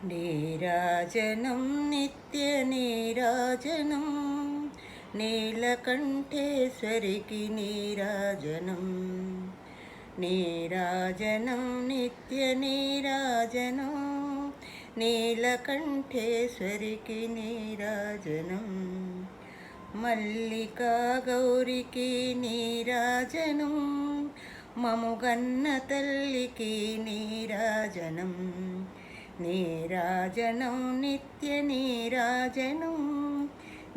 నీరాజనం నిత్య నీరాజనం నీలకంఠేశ్వరికి నీరాజనం నీరాజనం నిత్య నీరాజనం నీలకంఠేశ్వరికి నీరాజనం మల్లికా గౌరికి నీరాజనం మముగన్న తల్లికి నీరాజనం నీరాజనం నిత్య నీరాజనం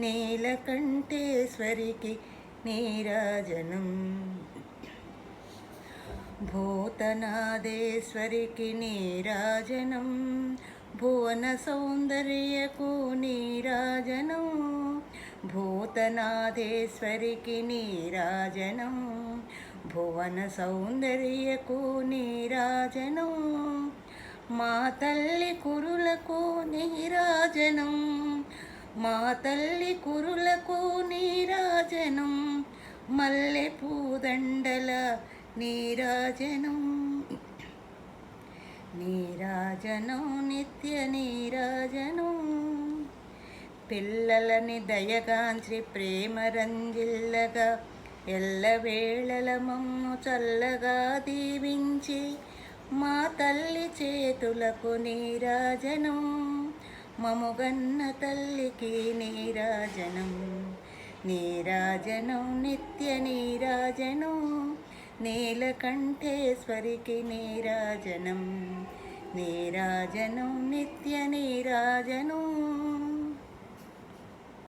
నీలకంఠేశ్వరికి నీరాజనం భూతనాదేశ్వరికి నీరాజనం భువన సౌందర్యకు నీరాజనం భూతనాదేశ్వరికి నీరాజనం భువన సౌందర్యకు నీరాజనం మా తల్లి కురులకు నీరాజనం మా తల్లి కురులకు నీరాజనం మల్లె పూదండల నీరాజనం నీరాజనం నిత్య నీరాజనం పిల్లలని దయగాంచి ప్రేమ రంజిల్లగా ఎల్లవేళల మమ్ము చల్లగా దీవించి మా తల్లి చేతులకు నీరాజనం మముగన్న తల్లికి నీరాజనం నీరాజనం నిత్య నీరాజనం నీలకంఠేశ్వరికి నీరాజనం నీరాజనం నిత్య నీరాజనం